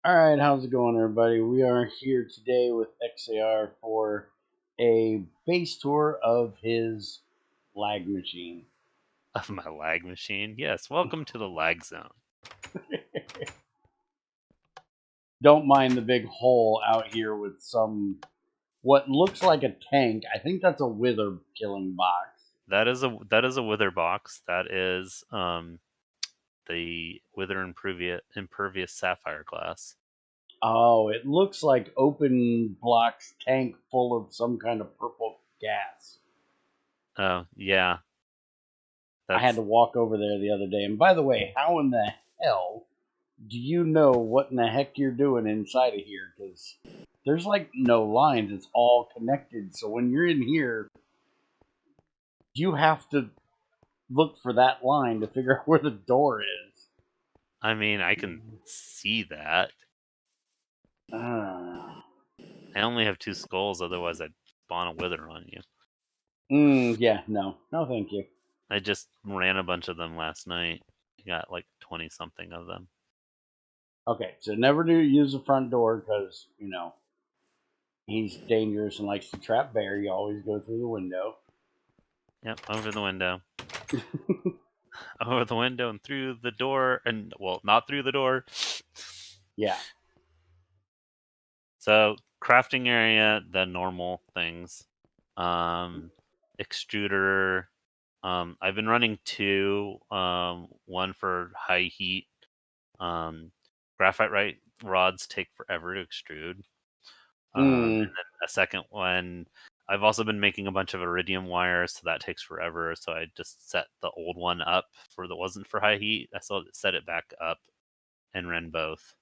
Alright, how's it going, everybody? We are here today with XAR for a base tour of his lag machine. Of my lag machine? Yes, welcome to the lag zone. Don't mind the big hole out here with what looks like a tank. I think that's a wither killing box. That is a wither box. That is the wither impervious sapphire glass. Oh, it looks like open blocks tank full of some kind of purple gas. Oh yeah, I had to walk over there the other day. And by the way, how in the hell do you know what in the heck you're doing inside of here? Because there's like no lines. It's all connected. So when you're in here, you have to look for that line to figure out where the door is. I mean, I can see that. Uh, I only have 2 skulls, otherwise I'd spawn a wither on you. yeah, no, thank you. I just ran a bunch of them last night. I got like 20 something of them. Okay, so never do use the front door because, he's dangerous and likes to trap bear. You always go through the window. Yep, over the window. Over the window and through the door, and well, not through the door. Yeah. So crafting area, the normal things. Extruder. I've been running 2. One for high heat. Graphite rods take forever to extrude. And then a second one. I've also been making a bunch of iridium wires, so that takes forever. So I just set the old one up wasn't for high heat. I still set it back up and ran both.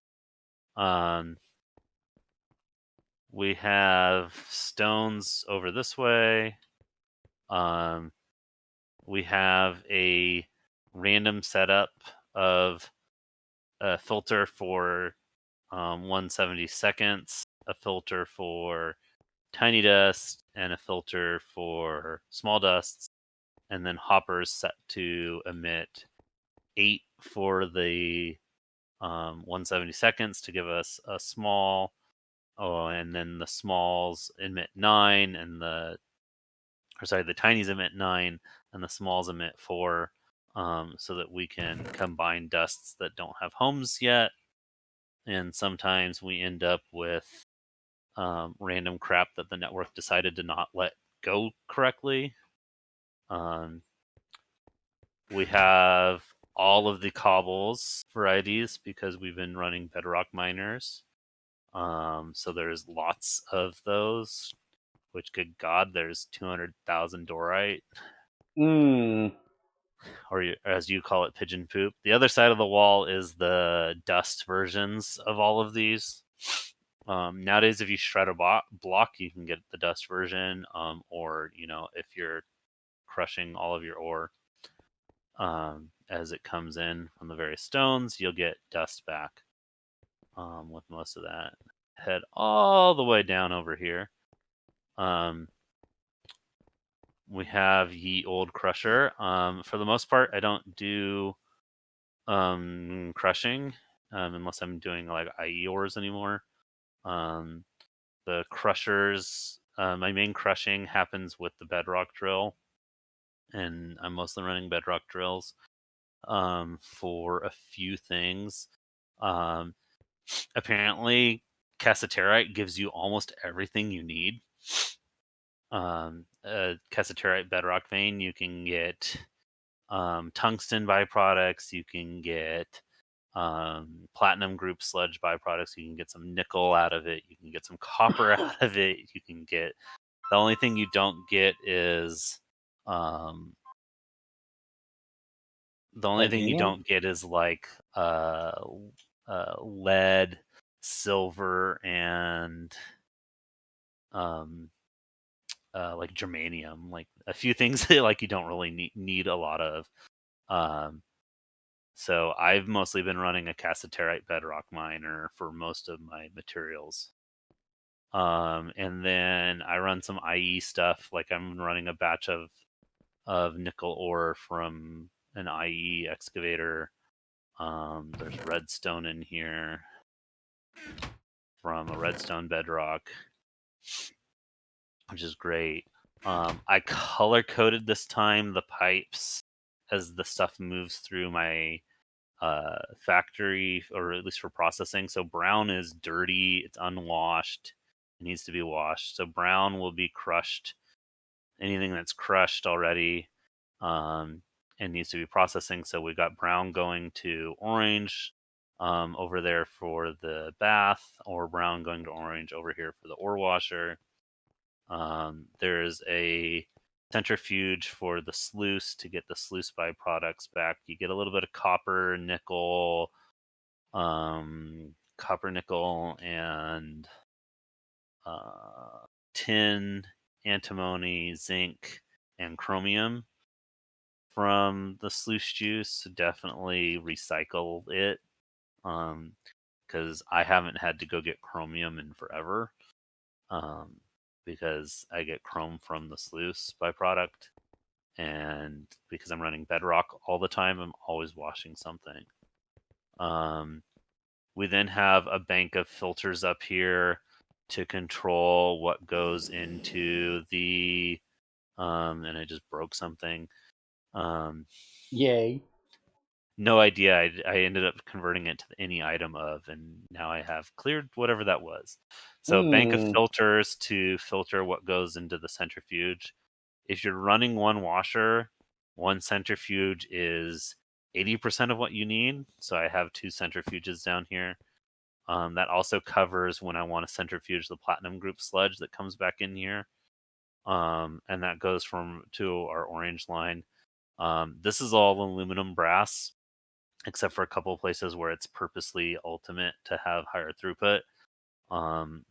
We have stones over this way. We have a random setup of a filter for 170 seconds, a filter for tiny dust, and a filter for small dusts, and then hoppers set to emit 8 for the 170 seconds to give us a small. Oh, and then the smalls emit 9, and the tinies emit 9, and the smalls emit 4, so that we can combine dusts that don't have homes yet. And sometimes we end up with random crap that the network decided to not let go correctly. We have all of the cobbles varieties because we've been running bedrock miners. So there's lots of those. Which, good God, there's 200,000 dorite. Or as you call it, pigeon poop. The other side of the wall is the dust versions of all of these. Nowadays, if you shred a block, you can get the dust version, or if you're crushing all of your ore as it comes in from the various stones, you'll get dust back with most of that. Head all the way down over here. We have Ye Old Crusher. For the most part, I don't do crushing unless I'm doing like IE ores anymore. The crushers, my main crushing happens with the bedrock drill, and I'm mostly running bedrock drills for a few things. Apparently, cassiterite gives you almost everything you need. Cassiterite bedrock vein, you can get tungsten byproducts, you can get platinum group sludge byproducts, you can get some nickel out of it, you can get some copper out of it, you can get, the only thing you don't get is like lead, silver, and like germanium, like a few things that like you don't really need a lot of. So I've mostly been running a cassiterite bedrock miner for most of my materials. And then I run some IE stuff, like I'm running a batch of nickel ore from an IE excavator. There's redstone in here. from a redstone bedrock, which is great. I color coded this time the pipes as the stuff moves through my factory, or at least for processing. So brown is dirty, it's unwashed, it needs to be washed. So brown will be crushed. Anything that's crushed already and needs to be processing. So we got brown going to orange over there for the bath, or brown going to orange over here for the ore washer. There's a centrifuge for the sluice to get the sluice byproducts back. You get a little bit of copper, nickel, and tin, antimony, zinc, and chromium from the sluice juice. Definitely recycle it, because I haven't had to go get chromium in forever, because I get chrome from the sluice byproduct, and because I'm running bedrock all the time, I'm always washing something. We then have a bank of filters up here to control what goes into the and I just broke something. Yay. No idea. I ended up converting it to any item of, and now I have cleared whatever that was. So bank of filters to filter what goes into the centrifuge. If you're running one washer, one centrifuge is 80% of what you need. So I have 2 centrifuges down here. That also covers when I want to centrifuge the platinum group sludge that comes back in here. And that goes to our orange line. This is all aluminum brass, except for a couple of places where it's purposely ultimate to have higher throughput.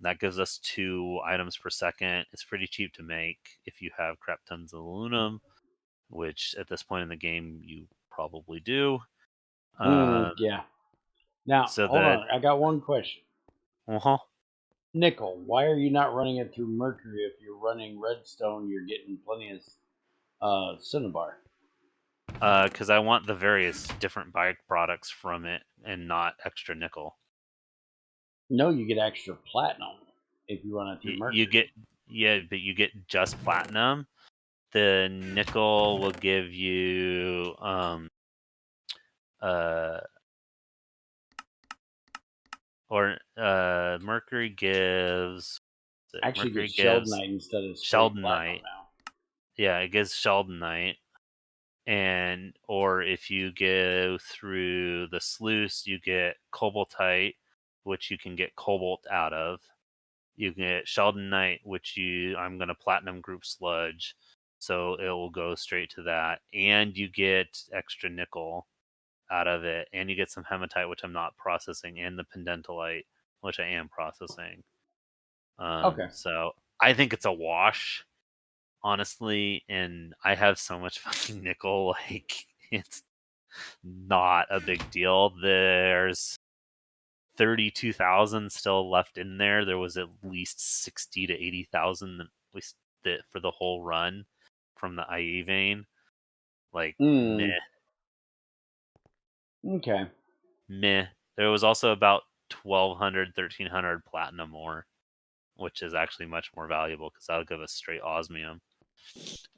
That gives us 2 items per second. It's pretty cheap to make if you have crap tons of aluminum, which at this point in the game you probably do. Yeah. Now, So hold that on. I got one question. uh-huh. Nickel, why are you not running it through mercury? If you're running redstone, you're getting plenty of cinnabar. Because I want the various different byproducts from it and not extra nickel. No, you get extra platinum if you run it through You get, mercury. yeah, but you get just platinum. The nickel will give you uh mercury gives Actually, get mercury gives sheldonite instead of straight platinum sheldonite. now. Yeah, it gives sheldonite. And or if you go through the sluice, you get cobaltite, which you can get cobalt out of. You can get sheldonite, which I'm gonna platinum group sludge, so it will go straight to that. And you get extra nickel out of it, and you get some hematite, which I'm not processing, and the pendentalite, which I am processing. Okay. So I think it's a wash, honestly, and I have so much fucking nickel, like it's not a big deal. There's 32,000 still left in there. There was at least 60 to 80,000 at least for the whole run from the IE vein. Like meh. Okay. Meh. There was also about 1,200, 1,300 platinum ore, which is actually much more valuable because that'll give us straight osmium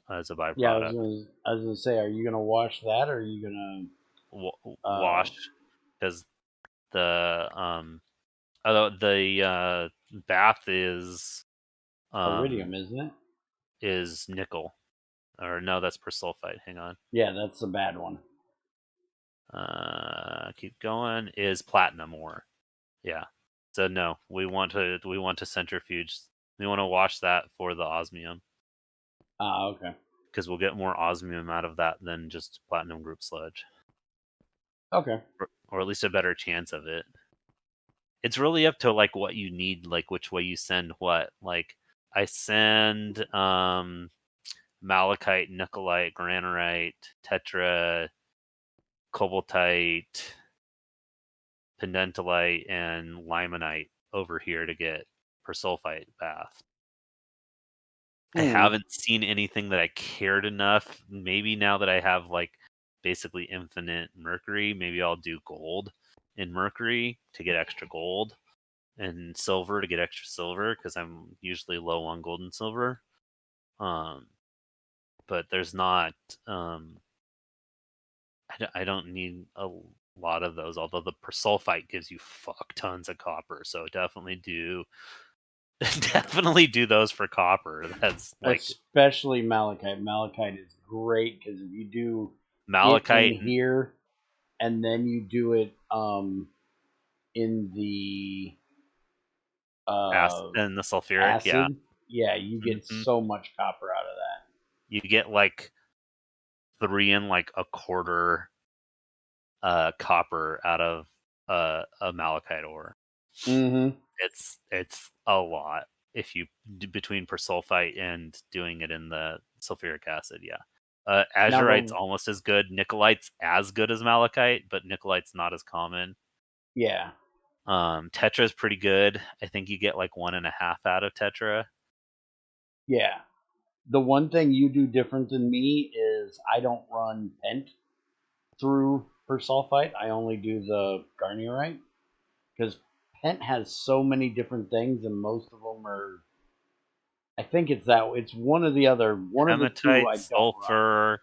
as a Yeah, byproduct. I was gonna say, are you gonna wash that, or are you gonna Wash, because the although the bath iridium, isn't it? is nickel, or no, that's persulfite. Hang on, Yeah, that's the bad one. keep going. Is platinum ore? Yeah. So no, we want to centrifuge. We want to wash that for the osmium, Okay. because we'll get more osmium out of that than just platinum group sludge, Okay. or at least a better chance of it. It's really up to like what you need, like which way you send what. Like I send malachite, nickelite, granite, tetra, cobaltite, pendentalite, and limonite over here to get persulfite bath. I haven't seen anything that I cared enough. Maybe now that I have like basically infinite mercury, maybe I'll do gold in mercury to get extra gold. and silver to get extra silver because I'm usually low on gold and silver. But there's not. I don't need a lot of those. Although the persulfite gives you fuck tons of copper, so definitely do definitely do those for copper. That's like especially malachite. Malachite is great because if you do it in malachite. here and then you do it in the And the sulfuric, acid, yeah, you get hmm so much copper out of that. you get like 3 and like a quarter copper out of a malachite ore. Mm-hmm. It's a lot if you between persulfite and doing it in the sulfuric acid. Yeah, Now azurite's the almost as good. Nicolite's as good as malachite, but nicolite's not as common. yeah Tetra's pretty good. I think you get like 1.5 out of tetra. yeah the one thing you do different than me is I don't run pent through persulfite. I only do the garnierite because pent has so many different things, and most of them are. I think it's one or the other. One of the two Hematite, I don't run. sulfur,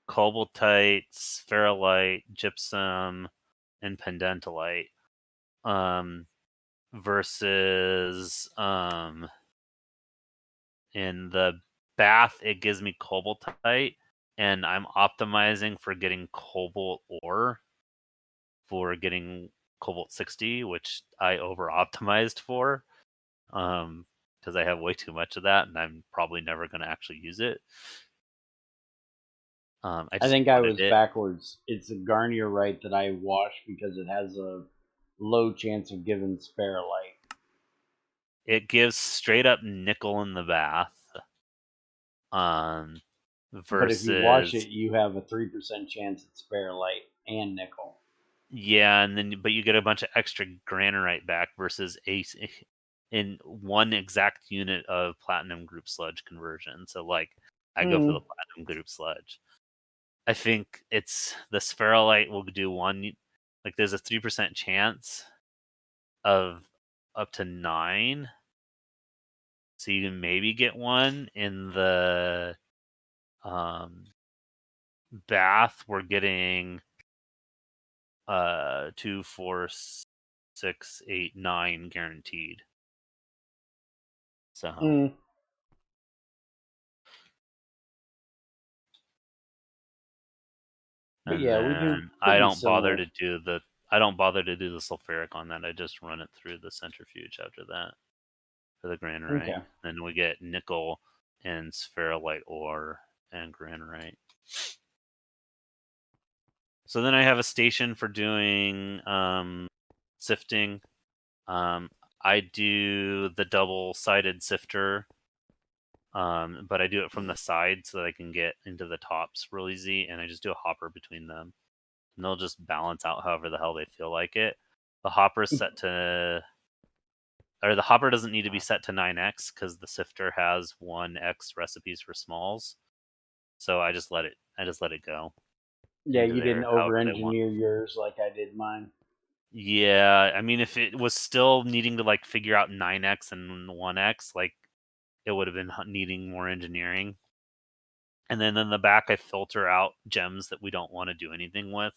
cobaltite, spherulite, gypsum, and pendentalite. Um, versus in the bath, it gives me cobaltite, and I'm optimizing for getting cobalt ore for getting cobalt 60, which I over optimized for because I have way too much of that, and I'm probably never going to actually use it. I I just think I wanted was it. backwards. It's a garnierite that I wash because it has a low chance of giving spherulite. It gives straight up nickel in the bath. Um, But if you wash versus it, you have a 3% chance at spherulite and nickel. yeah, and then but you get a bunch of extra granorite back versus in one exact unit of platinum group sludge conversion. So like I go for the Mm, platinum group sludge. I think it's the spherulite will do one like there's a 3% chance of up to 9. So you can maybe get one in the bath. We're getting 2, 4, 6, 8, 9 guaranteed. So mm. But and yeah, we do then pretty similar. I don't bother to do the sulfuric on that. I just run it through the centrifuge after that for the granite. Okay. Then we get nickel and spherulite ore and granite. So then I have a station for doing sifting. I do the double-sided sifter, but I do it from the side so that I can get into the tops real easy, and I just do a hopper between them. And they'll just balance out however the hell they feel like it. The hopper is set to, or the hopper doesn't need to be set to 9x because the sifter has 1x recipes for smalls. So I just let it go Yeah, into you didn't there over however they want. engineer yours like I did mine. Yeah, I mean, if it was still needing to like figure out 9x and 1x, like it would have been needing more engineering. And then in the back, I filter out gems that we don't want to do anything with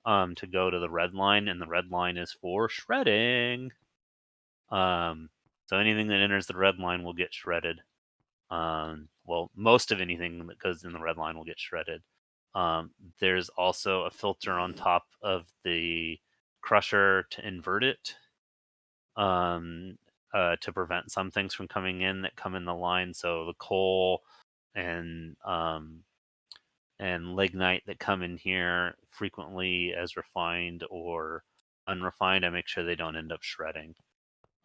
to go to the red line, and the red line is for shredding. So anything that enters the red line will get shredded. Well, most of anything that goes in the red line will get shredded. There's also a filter on top of the crusher to invert it to prevent some things from coming in that come in the line. So the coal and lignite that come in here frequently as refined or unrefined, I make sure they don't end up shredding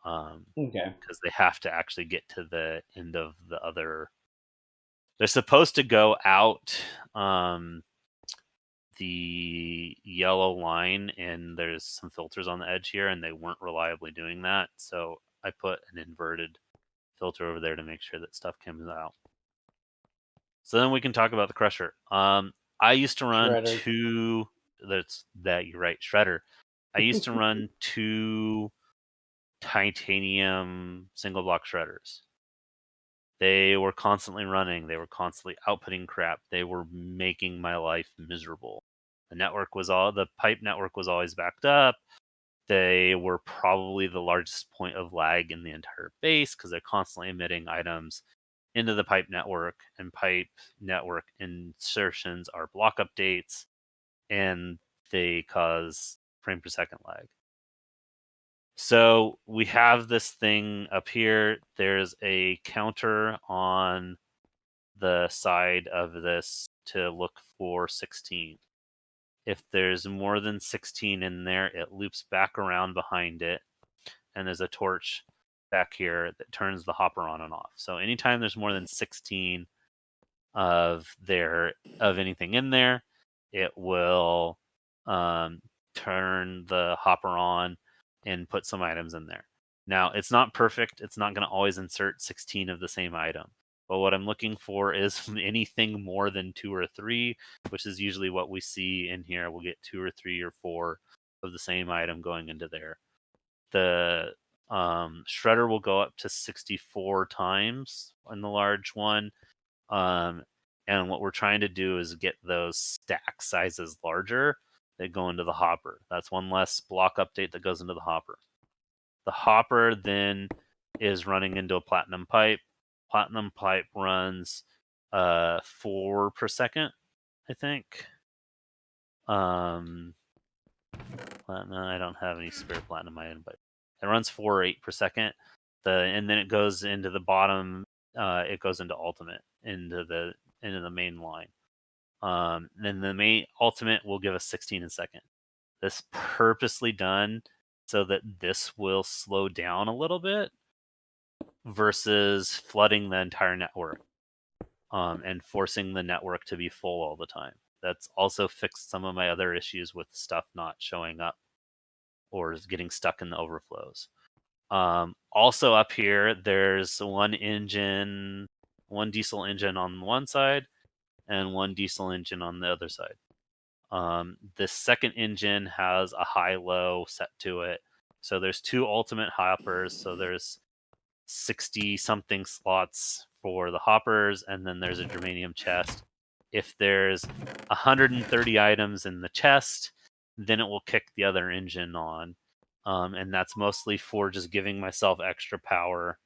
Okay. because they have to actually get to the end of the other. They're supposed to go out the yellow line, and there's some filters on the edge here, and they weren't reliably doing that. So I put an inverted filter over there to make sure that stuff comes out. So then we can talk about the crusher. I used to run Shredder. that you're right, shredder. I used to run 2 titanium single block shredders. They were constantly running. They were constantly outputting crap. They were making my life miserable. The pipe network was always backed up. They were probably the largest point of lag in the entire base because they're constantly emitting items into the pipe network, and pipe network insertions are block updates, and they cause frame per second lag. So we have this thing up here. There's a counter on the side of this to look for 16. If there's more than 16 in there, it loops back around behind it, and there's a torch back here that turns the hopper on and off. So anytime there's more than 16 of anything in there, it will turn the hopper on and put some items in there. Now, it's not perfect. It's not going to always insert 16 of the same item. But what I'm looking for is anything more than 2 or 3, which is usually what we see in here. We'll get 2 or 3 or 4 of the same item going into there. The shredder will go up to 64 times in the large one. And what we're trying to do is get those stack sizes larger that go into the hopper. That's one less block update that goes into the hopper. The hopper then is running into a platinum pipe. Platinum pipe runs 4 per second, I think. Platinum, I don't have any spare platinum item, but it runs 4 or 8 per second. And then it goes into the bottom. It goes into ultimate, into the main line. Then the main ultimate will give us 16 a second. This purposely done so that this will slow down a little bit versus flooding the entire network and forcing the network to be full all the time. That's also fixed some of my other issues with stuff not showing up or getting stuck in the overflows. Also up here, there's one diesel engine on one side and one diesel engine on the other side. This second engine has a high-low set to it. So there's 2 ultimate hoppers. So there's 60-something slots for the hoppers, and then there's a germanium chest. If there's 130 items in the chest, then it will kick the other engine on. And that's mostly for just giving myself extra power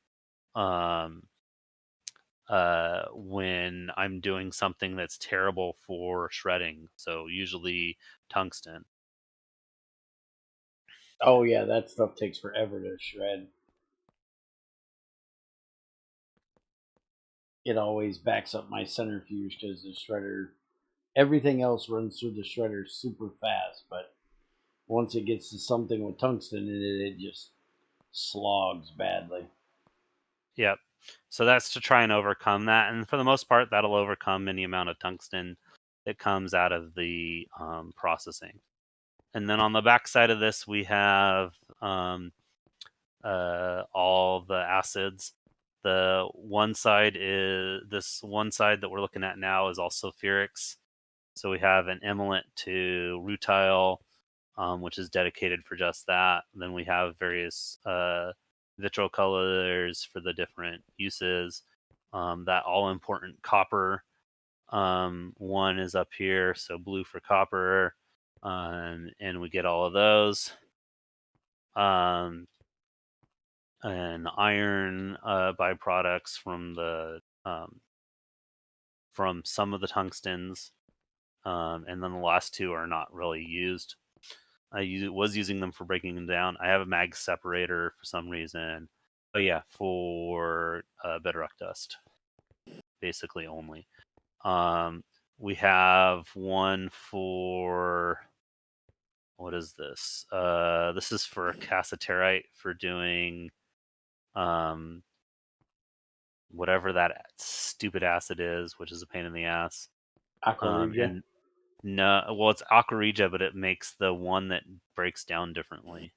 when I'm doing something that's terrible for shredding. So usually tungsten. Oh yeah, that stuff takes forever to shred. It always backs up my centrifuge because the shredder, everything else runs through the shredder super fast, but once it gets to something with tungsten in it, it just slogs badly. Yep. So that's to try and overcome that. And for the most part, that'll overcome any amount of tungsten that comes out of the processing. And then on the back side of this, we have all the acids. The one side that we're looking at now is also ferrics. So we have an emelant to rutile, which is dedicated for just that. Then we have various vitriol colors for the different uses. That all important copper one is up here, so blue for copper, and we get all of those. And iron byproducts from some of the tungstens, and then the last 2 are not really used. I was using them for breaking them down. I have a mag separator for some reason. But yeah, for bedrock dust, basically only. We have one for, what is this? This is for cassiterite for doing whatever that stupid acid is, which is a pain in the ass. Aquarija? And no, well, it's aquarija, but it makes the one that breaks down differently.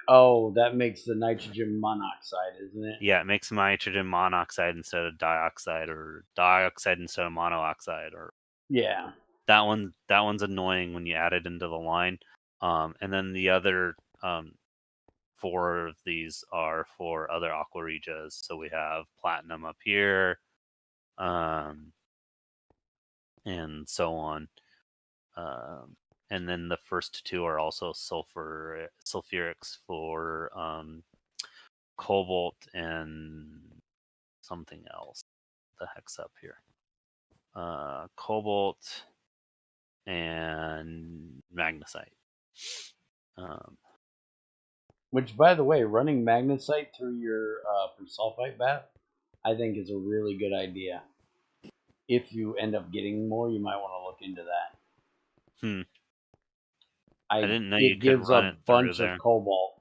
Oh, that makes the nitrogen monoxide, isn't it? Yeah, it makes nitrogen monoxide instead of dioxide, or dioxide instead of monoxide, or Yeah. that one's annoying when you add it into the line. And then the other 4 of these are for other aqua regas. So we have platinum up here, and so on. And then the first 2 are also sulfurics for cobalt and something else. What the heck's up here? Cobalt and magnesite. Which, by the way, running magnesite through your persulfite bath, I think is a really good idea. If you end up getting more, you might want to look into that. I didn't know you It could gives run a it through bunch there. of cobalt.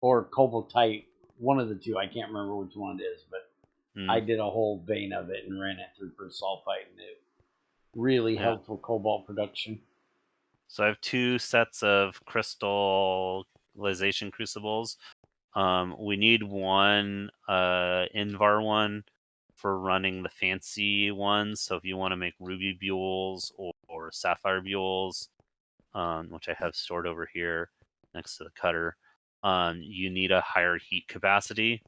Or cobaltite, one of the two. I can't remember which one it is, but I did a whole vein of it and ran it through persulfite, and it really helped with cobalt production. So I have 2 sets of crystallization crucibles. We need one Invar one for running the fancy ones. So if you want to make ruby bules or sapphire bules, which I have stored over here next to the cutter, you need a higher heat capacity.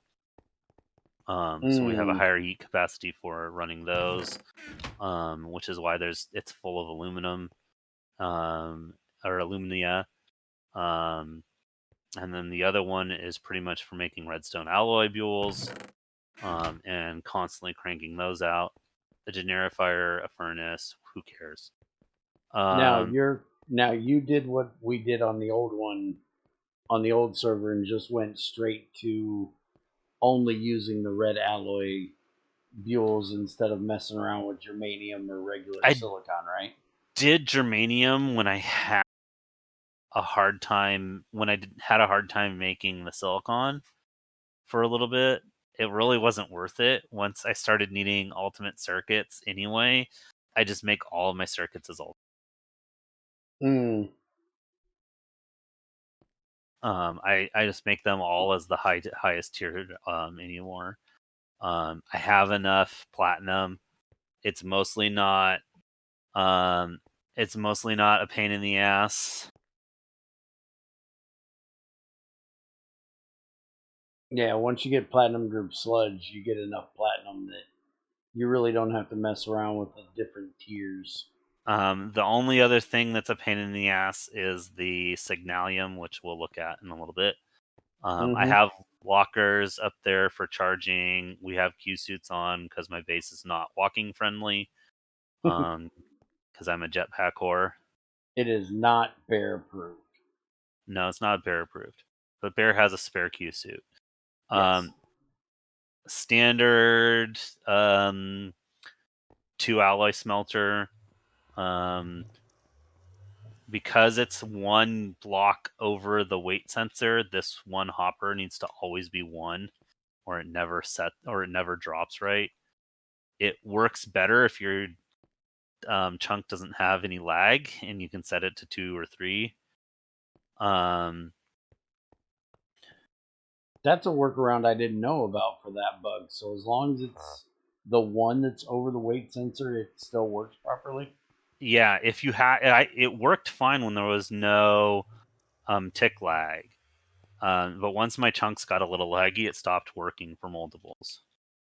So we have a higher heat capacity for running those, which is why it's full of aluminum or alumina. And then the other one is pretty much for making redstone alloy bules, and constantly cranking those out. A generifier, a furnace, who cares? Now you did what we did on the old one, on the old server, and just went straight to only using the red alloy bules instead of messing around with germanium or regular silicon, right? Did germanium when I had a hard time making the silicon for a little bit. It really wasn't worth it. Once I started needing ultimate circuits anyway, I just make all of my circuits as ultimate. I just make them all as the highest tier anymore. I have enough platinum. It's mostly not a pain in the ass. Yeah, once you get platinum group sludge, you get enough platinum that you really don't have to mess around with the different tiers. The only other thing that's a pain in the ass is the Signallium, which we'll look at in a little bit. I have lockers up there for charging. We have Q suits on because my base is not walking friendly. Because I'm a jetpack whore. It is not bear approved. No, it's not bear approved, but bear has a spare Q suit. Yes. Standard 2 alloy smelter. Because it's 1 block over the weight sensor, this 1 hopper needs to always be 1, or it never drops right. It works better if your chunk doesn't have any lag, and you can set it to 2 or 3. That's a workaround I didn't know about for that bug. So as long as it's the one that's over the weight sensor, it still works properly. Yeah, if you it worked fine when there was no tick lag. But once my chunks got a little laggy, it stopped working for multiples.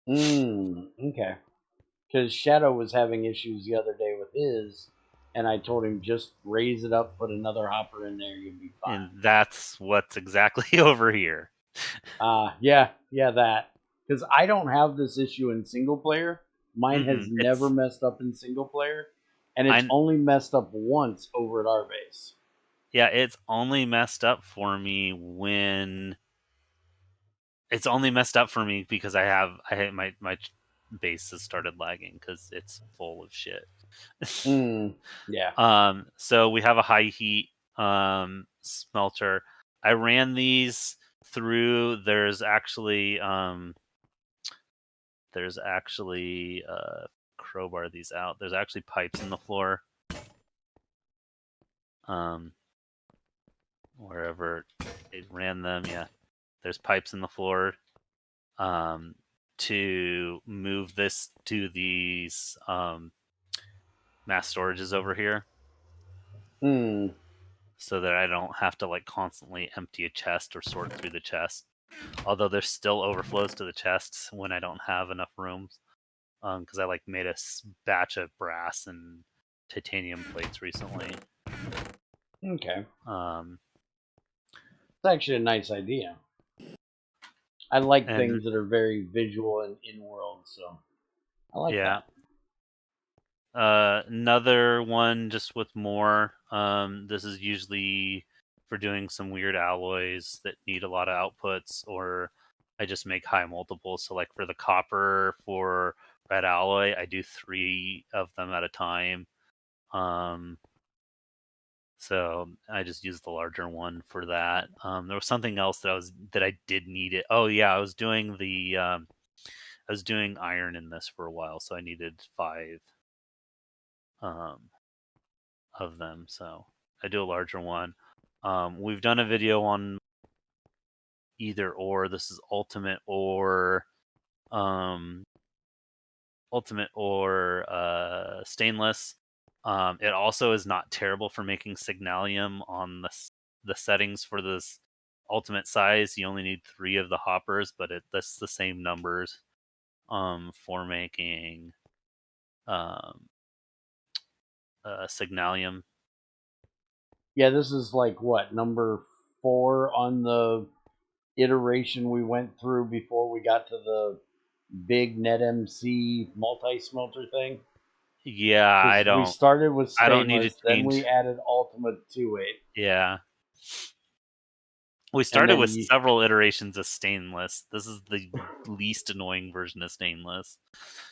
Okay. Because Shadow was having issues the other day with his, and I told him just raise it up, put another hopper in there, you'll be fine. And that's what's exactly over here. Yeah, that. Because I don't have this issue in single player. Mine has never messed up in single player, and it's only messed up once over at our base. Yeah, it's only messed up for me because my base has started lagging because it's full of shit. Yeah. So we have a high heat smelter. I ran these through. There's actually crowbar these out. There's actually pipes in the floor. Wherever they ran them, yeah. There's pipes in the floor to move this to these mass storages over here. so that I don't have to like constantly empty a chest or sort through the chest. Although there's still overflows to the chests when I don't have enough rooms, because I like made a batch of brass and titanium plates recently. Okay. Um, It's actually a nice idea. I like and things that are very visual and in-world, so I like yeah, that. another one just with more. This is usually for doing some weird alloys that need a lot of outputs, or I just make high multiples. So like for the copper for red alloy, I do 3 of them at a time. So I just used the larger one for that. There was something else that I did need it. Oh yeah, I was doing iron in this for a while, so I needed 5 um, of them. So I do a larger one. We've done a video on either or. This is um, ultimate or stainless. It also is not terrible for making Signallium on the settings for this ultimate size. You only need 3 of the hoppers, but that's the same numbers for making um, Signallium. Yeah, this is like what, number 4 on the iteration we went through before we got to the big NetMC multi-smelter thing. Yeah, Because we started with I don't need to stainless, then change. we added ultimate to it, Yeah. We and started then with several iterations of stainless. This is the least annoying version of stainless.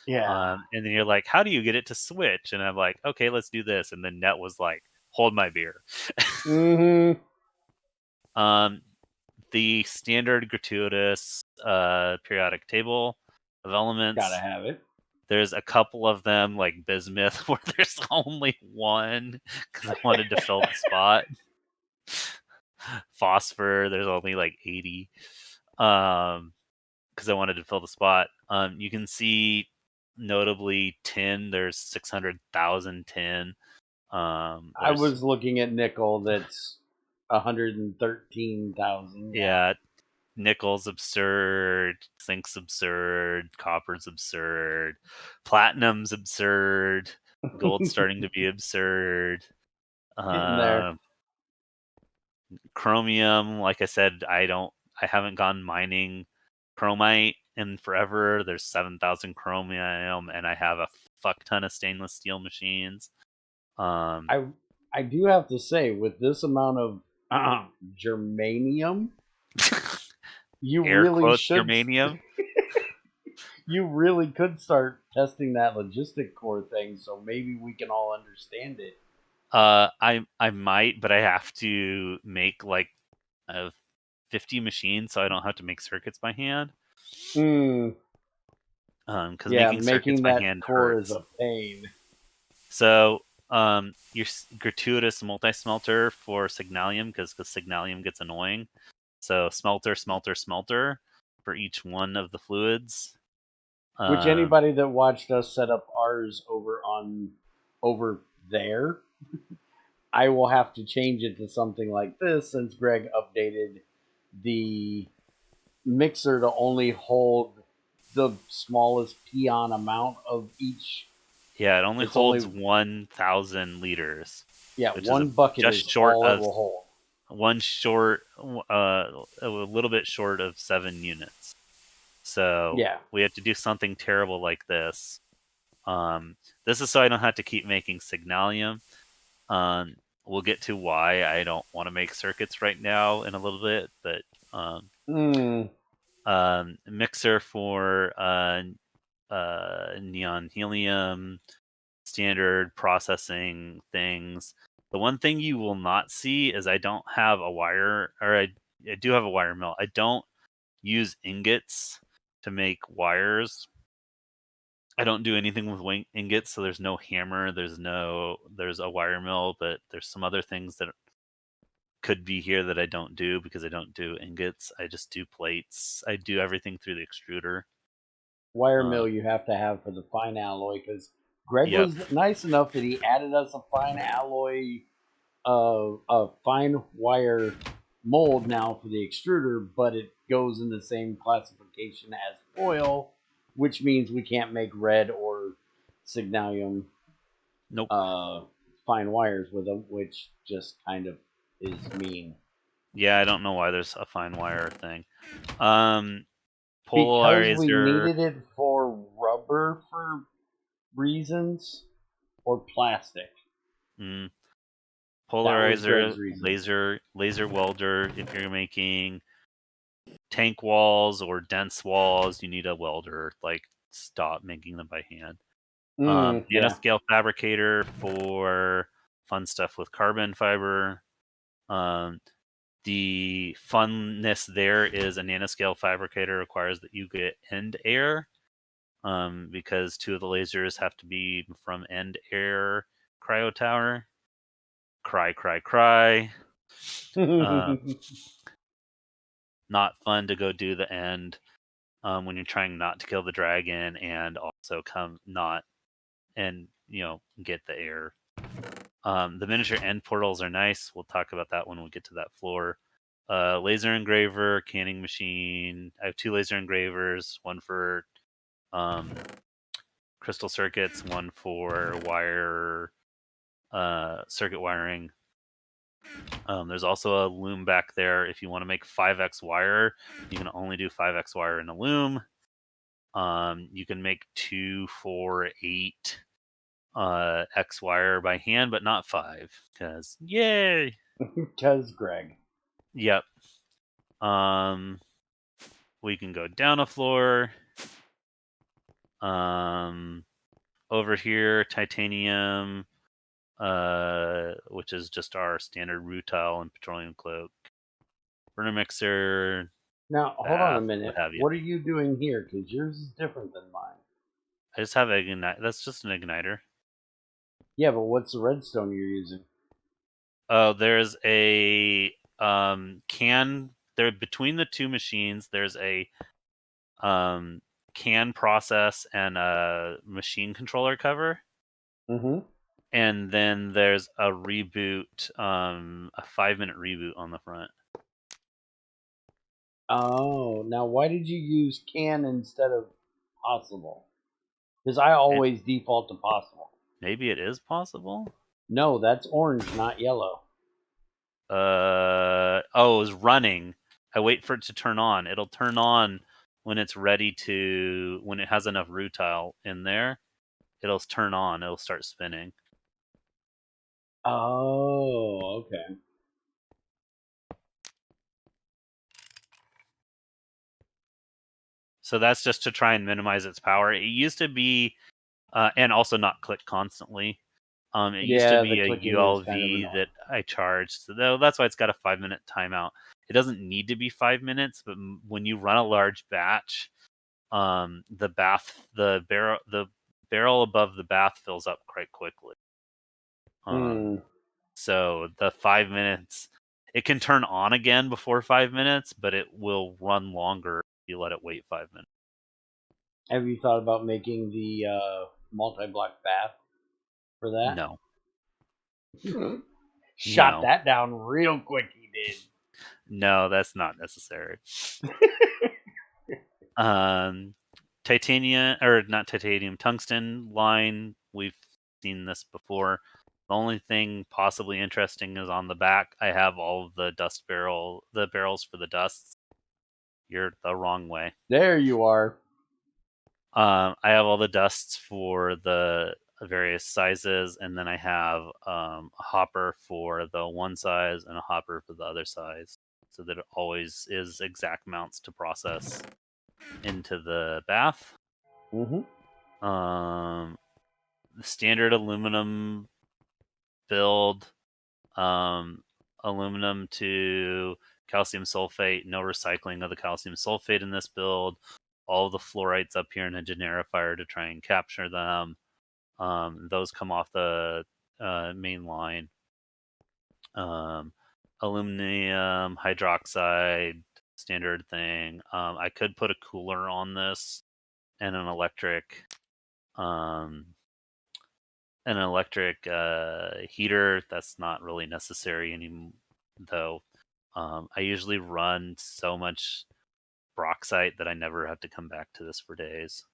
yeah. And then you're like, how do you get it to switch? And I'm like, okay, let's do this. And then Net was like, hold my beer. Mm-hmm. The standard gratuitous periodic table of Gotta elements. have it. There's a couple of them like bismuth where there's only one because I wanted to fill the spot. Phosphor, there's only like 80. Because I wanted to fill the spot. You can see notably tin. There's 600,000 tin. I There's was looking at nickel. That's 113,000. Yeah. yeah, nickel's absurd, zinc's absurd, copper's absurd, platinum's absurd, gold's starting to be absurd. Getting there. Chromium, like I said, I haven't gone mining chromite in forever. There's 7,000 chromium, and I have a fuck ton of stainless steel machines. I I do have to say, with this amount of germanium, you Air really quotes should. germanium. You really could start testing that logistic core thing, so maybe we can all understand it. I might, but I have to make like 50 machines, so I don't have to make circuits by hand. Hmm. Because Yeah, making circuits making by that hand core is hurts. a pain. So your gratuitous multi-smelter for Signallium, because Signallium gets annoying. So smelter, smelter, smelter for each one of the fluids. Which anybody that watched us set up ours over there, I will have to change it to something like this since Greg updated the mixer to only hold the smallest peon amount of each. Yeah, it only It's holds only 1,000 liters, Yeah, which is one bucket just is short all it of will hold. a little bit short of 7 units. So Yeah. we have to do something terrible like this. This is so I don't have to keep making Signallium. We'll get to why I don't want to make circuits right now in a little bit, but mixer for neon helium, standard processing things. The one thing you will not see is I don't have a wire, or I do have a wire mill. I don't use ingots to make wires. I don't do anything with ingots, so there's no hammer. There's a wire mill, but there's some other things that could be here that I don't do because I don't do ingots. I just do plates. I do everything through the extruder. Wire Uh, mill you have to have for the fine alloy because Greg yep. was nice enough that he added us a fine alloy a fine wire mold now for the extruder, but it goes in the same classification as foil, which means we can't make red or Signallium Nope. fine wires with them, which just kind of is mean. Yeah, I don't know why there's a fine wire thing. Because we Polarizer. needed it for rubber for reasons, or plastic. Mm, That was Greg's polarizer, reason. laser welder. If you're making tank walls or dense walls, you need a welder. Like, stop making them by hand. Yeah. Nanoscale fabricator for fun stuff with carbon fiber. The funness there is a nanoscale fabricator requires that you get end air, because 2 of the lasers have to be from end air cryo tower. Cry, cry, cry. Not fun to go do the end when you're trying not to kill the dragon and also get the air. The miniature end portals are nice. We'll talk about that when we get to that floor. Laser engraver, canning machine. I have 2 laser engravers, one for crystal circuits, one for circuit wiring. There's also a loom back there. If you want to make 5x wire, you can only do 5x wire in a loom. You can make 2, 4, 8 X wire by hand, but not 5, because yay! Because Greg. Yep. We can go down a floor. Over here, titanium, which is just our standard rutile and petroleum cloak. Burner mixer, Now, hold on a bath, minute. what have you. What are you doing here? Because yours is different than mine. I just have ignite. That's just an igniter. Yeah, but what's the redstone you're using? Oh, there's a can. There between the 2 machines. There's a can process and a machine controller cover. Mm-hmm. And then there's a reboot, a 5-minute reboot on the front. Oh, now why did you use can instead of possible? Because I It, always default to possible. maybe it is possible. No, that's orange, not yellow. Oh, it was running. I wait for it to turn on. It'll turn on when it's ready to, when it has enough rutile in there. It'll turn on. It'll start spinning. Oh, okay. So that's just to try and minimize its power. It used to be, and also not click constantly. It used to Yeah, the be a clicking is kind of ULV annoying. that I charged. So that's why it's got a 5-minute timeout. It doesn't need to be 5 minutes, but when you run a large batch, the barrel above the bath fills up quite quickly. So the 5 minutes, it can turn on again before 5 minutes, but it will run longer if you let it wait 5 minutes. Have you thought about making the multi-block bath for that? No. Shot No. that down real quick, he did. No, that's not necessary. Titanium, or not titanium, tungsten line. We've seen this before. The only thing possibly interesting is on the back. I have all of the the barrels for the dusts. You're the wrong way. There you are. I have all the dusts for the various sizes, and then I have a hopper for the one size and a hopper for the other size, so that it always is exact amounts to process into the bath. The standard aluminum build, aluminum to calcium sulfate, no recycling of the calcium sulfate in this build. All of the fluorides up here in a generifier to try and capture them. Those come off the main line. Aluminum hydroxide, standard thing. I could put a cooler on this and an electric. an electric heater. That's not really necessary anymore, though. I usually run so much bauxite that I never have to come back to this for days.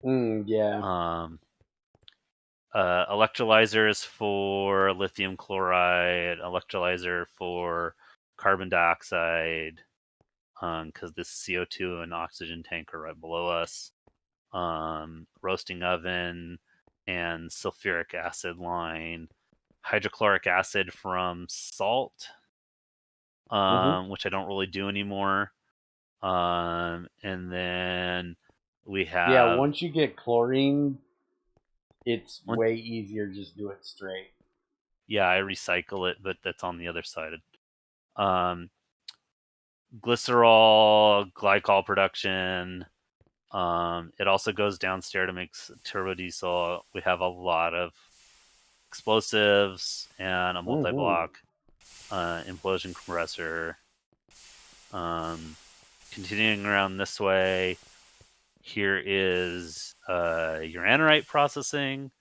Yeah. Electrolyzers for lithium chloride, electrolyzer for carbon dioxide, because this CO2 and oxygen tank are right below us. Roasting oven and sulfuric acid line, hydrochloric acid from salt, which I don't really do anymore. And then we Yeah, have once you get chlorine, it's way easier just do it straight. Yeah, I recycle it, but that's on the other side. Glycerol, glycol production. It also goes downstairs to make turbo diesel. We have a lot of explosives and a multi-block implosion compressor. Continuing around this way, here is Uranorite processing,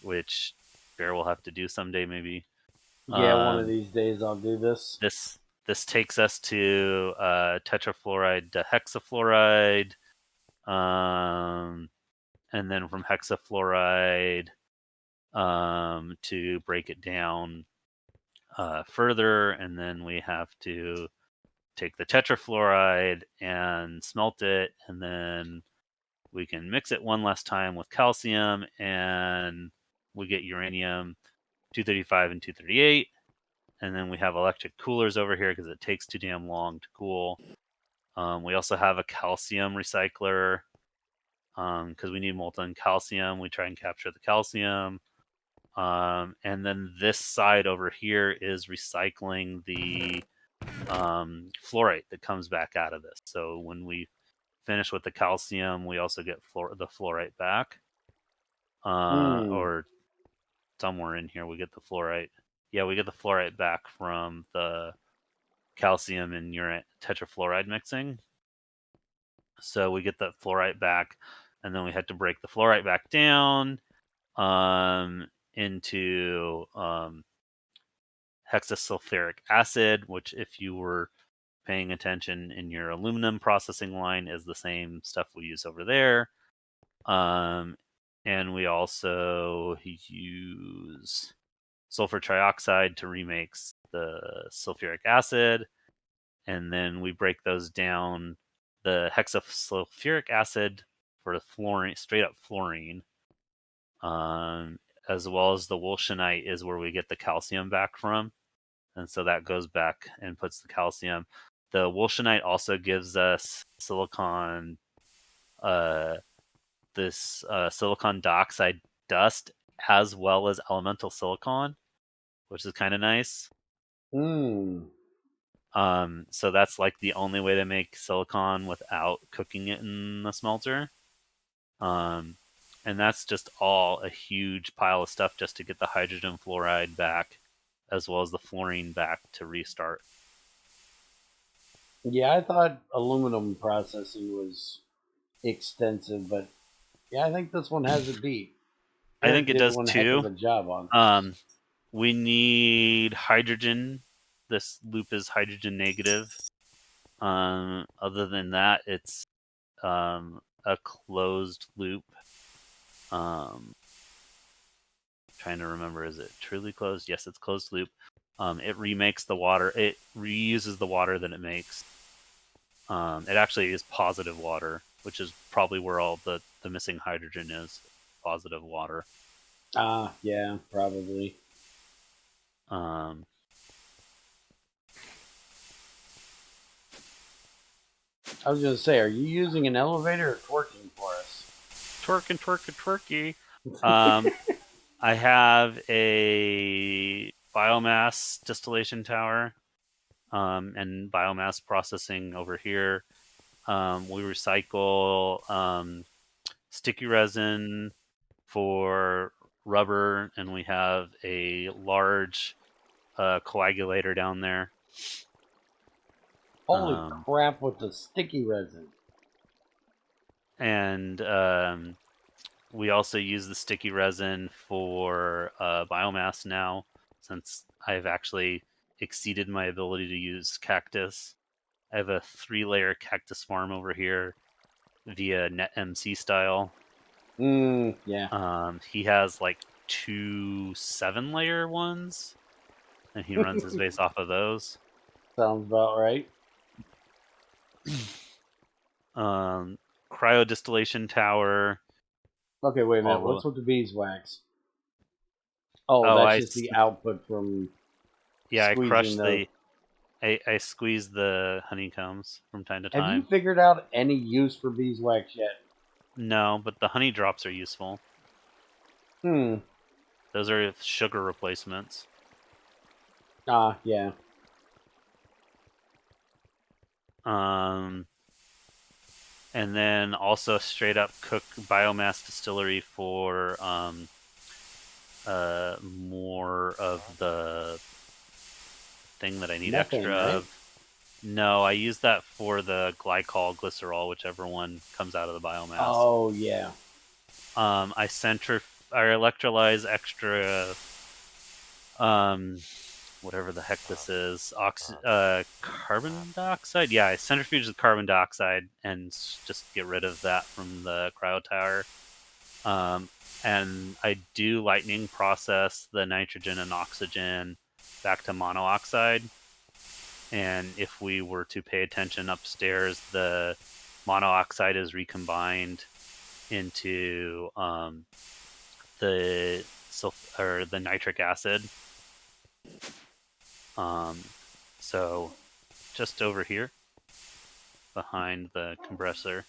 which Bear will have to do someday, maybe. Yeah, one of these days I'll do this. This takes us to tetrafluoride to hexafluoride, and then from hexafluoride to break it down further, and then we have to take the tetrafluoride and smelt it, and then we can mix it one last time with calcium, and we get uranium 235 and 238. And then we have electric coolers over here because it takes too damn long to cool. We also have a calcium recycler because we need molten calcium. We try and capture the calcium. And then this side over here is recycling the fluorite that comes back out of this. So when we finish with the calcium, we also get the fluorite back. Or somewhere in here we get the fluorite. Yeah, we get the fluorite back from the calcium and tetrafluoride mixing. So we get that fluorite back, and then we had to break the fluorite back down into hexasulfuric acid, which, if you were paying attention in your aluminum processing line, is the same stuff we use over there. And we also use sulfur trioxide to remix the sulfuric acid. And then we break those down, the hexasulfuric acid for the fluorine, straight up fluorine, as well as the wolshenite is where we get the calcium back from. And so that goes back and puts the calcium. The wolshenite also gives us silicon, silicon dioxide dust, as well as elemental silicon, which is kind of nice. So that's like the only way to make silicon without cooking it in the smelter. And that's just all a huge pile of stuff just to get the hydrogen fluoride back, as well as the fluorine back to restart. Yeah, I thought aluminum processing was extensive, but yeah, I think this one has it beat. I think it did does one heck too. of a job on this. We need hydrogen. This loop is hydrogen negative. Other than that, it's a closed loop. Trying to remember, is it truly closed? Yes, it's closed loop. It remakes the water. It reuses the water that it makes. It actually is positive water, which is probably where all the missing hydrogen is. Positive water. Yeah, probably. I was going to say, are you using an elevator or twerking for us? Twerky. I have a biomass distillation tower and biomass processing over here. We recycle sticky resin for rubber, and we have a large coagulator down there. Holy crap with the sticky resin. And We also use the sticky resin for biomass now, since I've actually exceeded my ability to use cactus. I have a 3-layer cactus farm over here via NetMC style. Yeah. He has like 2 7-layer ones, and he runs his base off of those. Sounds about right. Cryodistillation tower. Okay, wait a minute. What's with the beeswax? Oh, that's just the output from I squeezing crushed the... I squeeze the honeycombs from time to Have you time. figured out any use for beeswax yet? No, but the honey drops are useful. Those are sugar replacements. Yeah. And then also straight up cook biomass distillery for more of the thing that I need Methane, extra right? of. No, I use that for the glycol, glycerol, whichever one comes out of the biomass. Oh, yeah. I electrolyze extra whatever the heck this is, carbon dioxide. Yeah, I centrifuge the carbon dioxide and just get rid of that from the cryo tower. And I do lightning process the nitrogen and oxygen back to monoxide. And if we were to pay attention upstairs, the monoxide is recombined into the nitric acid. So just over here behind the compressor,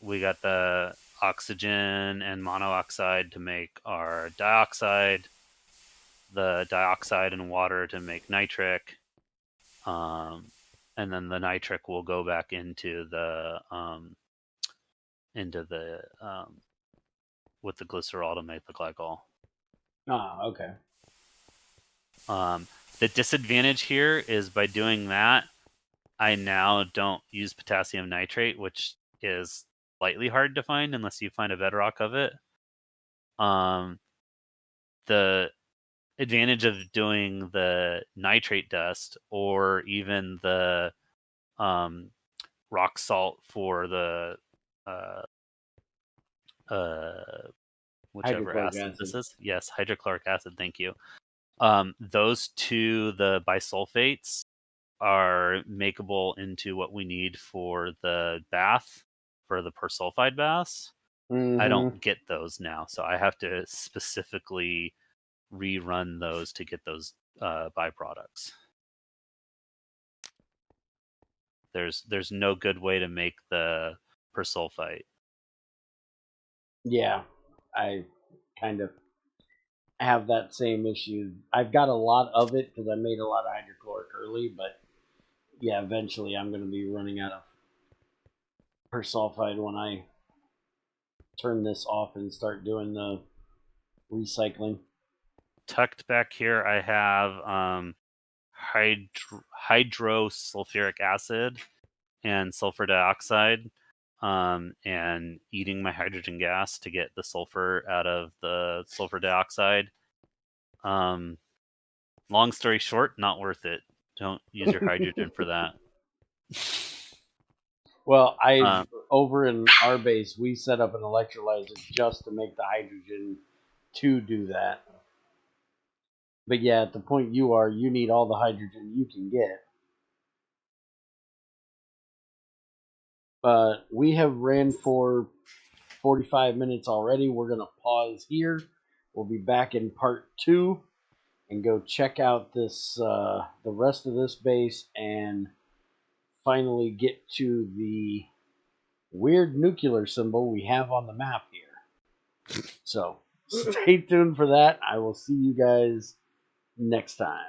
we got the oxygen and monoxide to make our dioxide, the dioxide and water to make nitric, and then the nitric will go back into the with the glycerol to make the glycol. Okay. The disadvantage here is by doing that, I now don't use potassium nitrate, which is slightly hard to find unless you find a bedrock of it. The advantage of doing the nitrate dust or even the rock salt for the whichever acid this is. Yes, hydrochloric acid. Thank you. Those two, the bisulfates, are makeable into what we need for the bath, for the persulfide baths. I don't get those now, so I have to specifically rerun those to get those byproducts. There's no good way to make the persulfite. Yeah, I kind of have that same issue. I've got a lot of it because I made a lot of hydrochloric early, but yeah, eventually I'm going to be running out of persulfide when I turn this off and start doing the recycling. Tucked back here, I have hydrosulfuric acid and sulfur dioxide, and eating my hydrogen gas to get the sulfur out of the sulfur dioxide. Long story short, not worth it. Don't use your hydrogen for that. Well, over in our base, we set up an electrolyzer just to make the hydrogen to do that. But yeah, at the point you are, you need all the hydrogen you can get. But we have ran for 45 minutes already. We're going to pause here. We'll be back in part 2 and go check out this the rest of this base and finally get to the weird nuclear symbol we have on the map here. So stay tuned for that. I will see you guys next time.